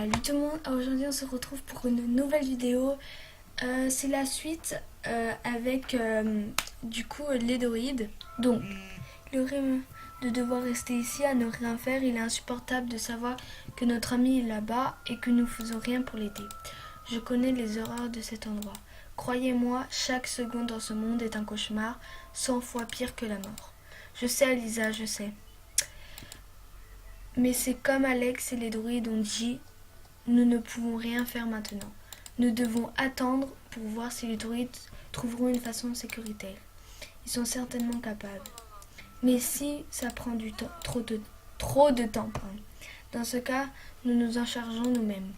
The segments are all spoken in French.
Salut tout le monde, aujourd'hui on se retrouve pour une nouvelle vidéo. C'est la suite avec du coup Ledoride. Donc, le rêve de devoir rester ici à ne rien faire, il est insupportable de savoir que notre ami est là-bas et que nous faisons rien pour l'aider. Je connais les horreurs de cet endroit. Croyez-moi, chaque seconde dans ce monde est un cauchemar, 100 fois pire que la mort. Je sais Alisa, je sais. Mais c'est comme Alex et les druides ont dit, nous ne pouvons rien faire maintenant. Nous devons attendre pour voir si les druides trouveront une façon sécuritaire. Ils sont certainement capables. Mais si ça prend du temps, trop de temps, dans ce cas, nous nous en chargeons nous-mêmes.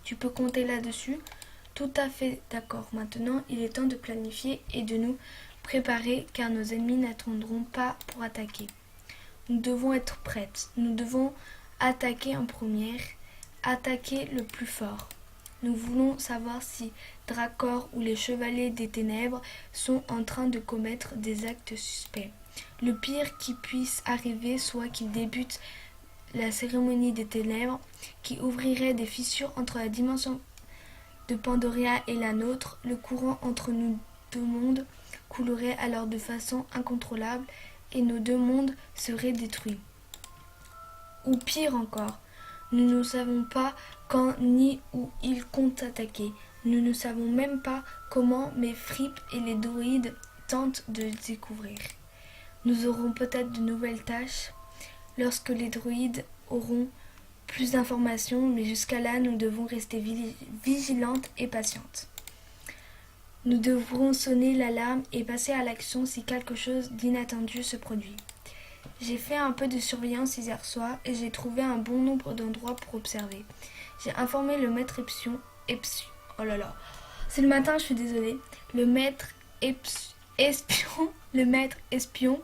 Tu peux compter là-dessus? Tout à fait d'accord. Maintenant, il est temps de planifier et de nous préparer car nos ennemis n'attendront pas pour attaquer. Nous devons être prêtes. Nous devons attaquer en première. Attaquer le plus fort. Nous voulons savoir si Dracor ou les Chevaliers des Ténèbres sont en train de commettre des actes suspects. Le pire qui puisse arriver soit qu'ils débutent la cérémonie des Ténèbres qui ouvrirait des fissures entre la dimension de Pandoria et la nôtre. Le courant entre nous deux mondes coulerait alors de façon incontrôlable et nos deux mondes seraient détruits. Ou pire encore, nous ne savons pas quand ni où ils comptent attaquer. Nous ne savons même pas comment, mais Fripp et les druides tentent de le découvrir. Nous aurons peut-être de nouvelles tâches lorsque les druides auront plus d'informations, mais jusqu'à là, nous devons rester vigilantes et patientes. Nous devrons sonner l'alarme et passer à l'action si quelque chose d'inattendu se produit. J'ai fait un peu de surveillance hier soir et j'ai trouvé un bon nombre d'endroits pour observer. J'ai informé le maître oh là là, c'est le matin, je suis désolée. Le maître espion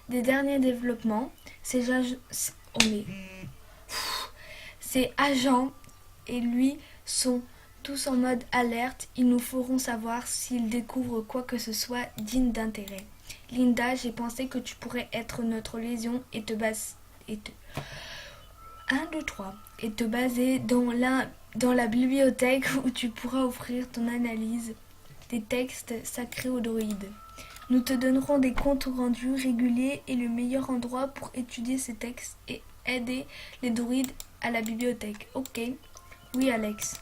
des derniers développements. Ces agents et lui sont tous en mode alerte. Ils nous feront savoir s'ils découvrent quoi que ce soit digne d'intérêt. Linda, j'ai pensé que tu pourrais être notre légion et te baser dans la bibliothèque où tu pourras offrir ton analyse des textes sacrés aux druides. Nous te donnerons des comptes rendus réguliers et le meilleur endroit pour étudier ces textes et aider les druides à la bibliothèque. Ok? Oui, Alex.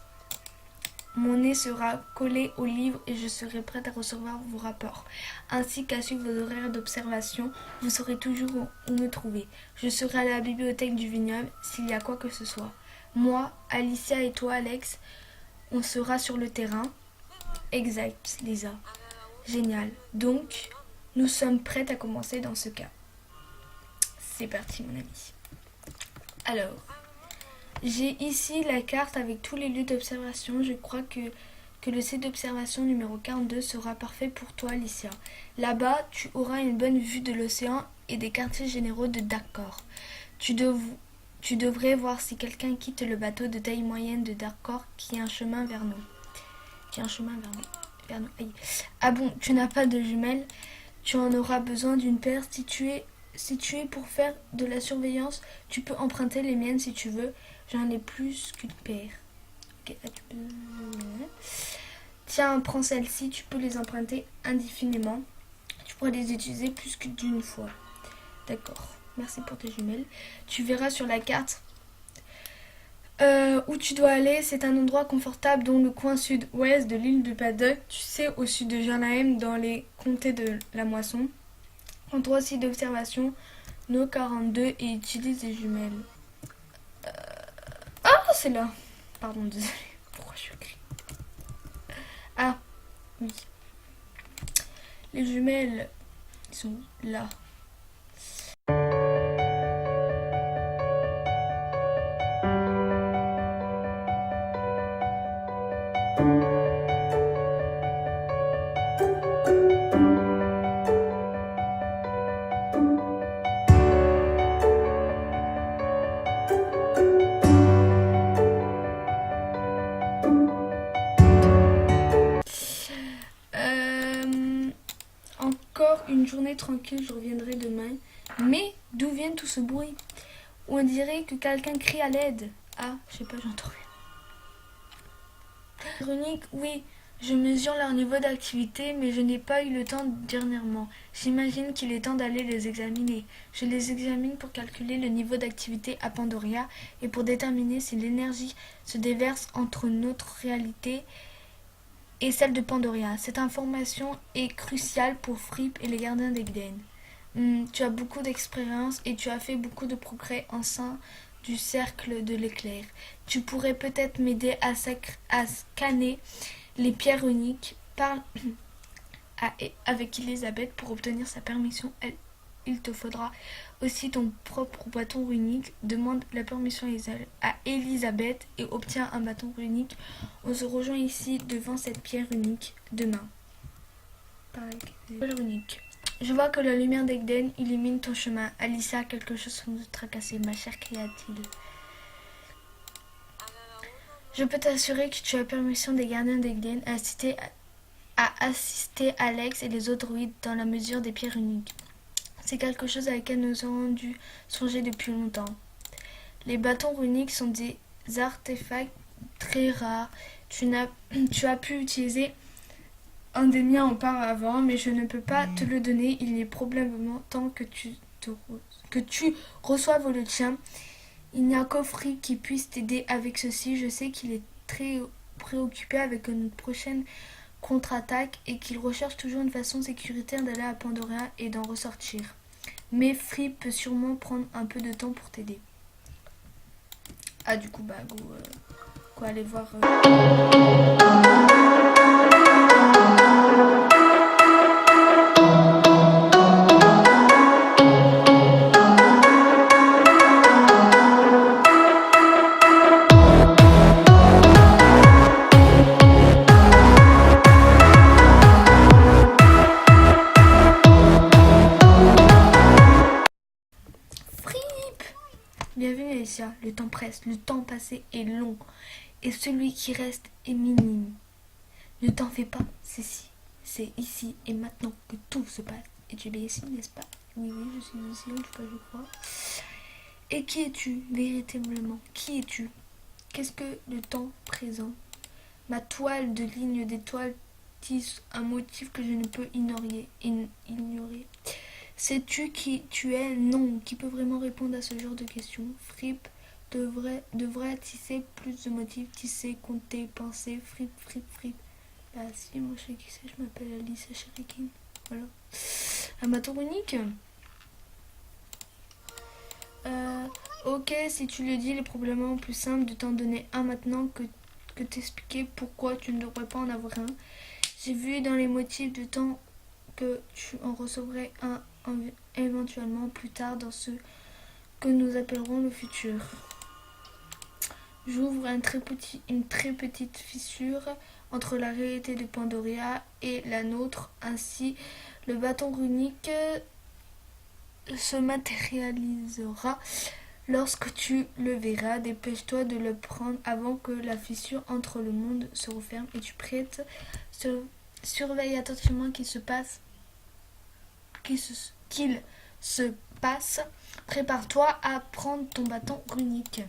Mon nez sera collé au livre et je serai prête à recevoir vos rapports, ainsi qu'à suivre vos horaires d'observation. Vous saurez toujours où me trouver. Je serai à la bibliothèque du vignoble s'il y a quoi que ce soit. Moi, Alicia et toi, Alex, on sera sur le terrain. Exact, Lisa. Génial. Donc, nous sommes prêtes à commencer dans ce cas. C'est parti, mon ami. Alors, j'ai ici la carte avec tous les lieux d'observation. Je crois que le site d'observation numéro 42 sera parfait pour toi, Alicia. Là-bas, tu auras une bonne vue de l'océan et des quartiers généraux de Darkor. Tu devrais voir si quelqu'un quitte le bateau de taille moyenne de Darkor qui a un chemin vers nous. Aïe. Ah bon, tu n'as pas de jumelles? Tu en auras besoin d'une paire si tu es pour faire de la surveillance. Tu peux emprunter les miennes si tu veux. J'en ai plus qu'une paire. Ok, là tu peux... Tiens, prends celle-ci. Tu peux les emprunter indéfiniment. Tu pourras les utiliser plus que d'une fois. D'accord. Merci pour tes jumelles. Tu verras sur la carte où tu dois aller. C'est un endroit confortable dans le coin sud-ouest de l'île de Paddock. Tu sais, au sud de Jarnahem, dans les comtés de la Moisson. Endroit aussi d'observation, No 42 et utilise des jumelles. Ah, c'est là. Pardon, désolé. Pourquoi je crie? Ah, oui. Les jumelles, ils sont là. Encore une journée tranquille, je reviendrai demain. Mais d'où vient tout ce bruit? On dirait que quelqu'un crie à l'aide. Ah, je sais pas, j'entends rien. Runique, oui, je mesure leur niveau d'activité, mais je n'ai pas eu le temps dernièrement. J'imagine qu'il est temps d'aller les examiner. Je les examine pour calculer le niveau d'activité à Pandoria et pour déterminer si l'énergie se déverse entre notre réalité et celle de Pandoria. Cette information est cruciale pour Fripp et les gardiens d'Egden. Tu as beaucoup d'expérience et tu as fait beaucoup de progrès en sein du cercle de l'éclair. Tu pourrais peut-être m'aider à scanner les pierres uniques. Parle avec Elisabeth pour obtenir sa permission. Il te faudra aussi ton propre bâton runique. Demande la permission à Elisabeth et obtiens un bâton runique. On se rejoint ici devant cette pierre unique demain. Runique. Je vois que la lumière d'Egden illumine ton chemin. Alicia, quelque chose semble te tracasser, ma chère, cria-t-il. Je peux t'assurer que tu as permission des gardiens d'Egden à assister Alex et les autres druides dans la mesure des pierres uniques. C'est quelque chose à laquelle nous avons dû songer depuis longtemps. Les bâtons runiques sont des artefacts très rares. Tu as pu utiliser un des miens auparavant, mais je ne peux pas te le donner. Il est probablement temps que tu reçoives le tien. Il n'y a qu'Offrey qui puisse t'aider avec ceci. Je sais qu'il est très préoccupé avec notre prochaine contre-attaque et qu'il recherche toujours une façon sécuritaire d'aller à Pandoria et d'en ressortir. Mais Fripp peut sûrement prendre un peu de temps pour t'aider. Ah, du coup, go aller voir... Bienvenue Alicia, le temps presse, le temps passé est long et celui qui reste est minime. Ne t'en fais pas, c'est ici et maintenant que tout se passe. Et tu es bien ici, n'est-ce pas? Oui, je suis ici, en tout cas je crois. Et qui es-tu, véritablement? Qui es-tu? Qu'est-ce que le temps présent? Ma toile de lignes d'étoiles tisse un motif que je ne peux ignorer. Sais-tu qui tu es? Non. Qui peut vraiment répondre à ce genre de questions? Fripp devrait tisser plus de motifs, tisser, compter, penser. Fripp. Bah si, moi je sais qui c'est, je m'appelle Alice Sherikin. Voilà. Un bâton unique. Ok, si tu le dis, il est probablement plus simple de t'en donner un maintenant que t'expliquer pourquoi tu ne devrais pas en avoir un. J'ai vu dans les motifs du temps que tu en recevrais un éventuellement plus tard dans ce que nous appellerons le futur. J'ouvre une très petite fissure entre la réalité de Pandoria et la nôtre. Ainsi, le bâton runique se matérialisera lorsque tu le verras. Dépêche-toi de le prendre avant que la fissure entre le monde se referme. Et tu prêtes. Surveille attentivement qu'il se passe. Prépare-toi à prendre ton bâton runique.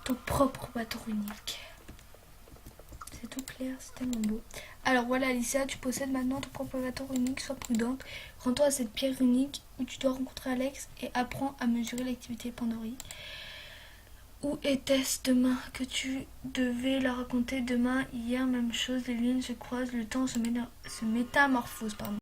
Ton propre bâton runique. C'est tout clair, c'est tellement beau. Alors voilà Alicia, tu possèdes maintenant ton propre bâton runique, sois prudente. Rends-toi à cette pierre unique où tu dois rencontrer Alex et apprends à mesurer l'activité Pandorie. Où était-ce demain que tu devais la raconter demain? Hier, même chose, les lignes se croisent, le temps se métamorphose, pardon.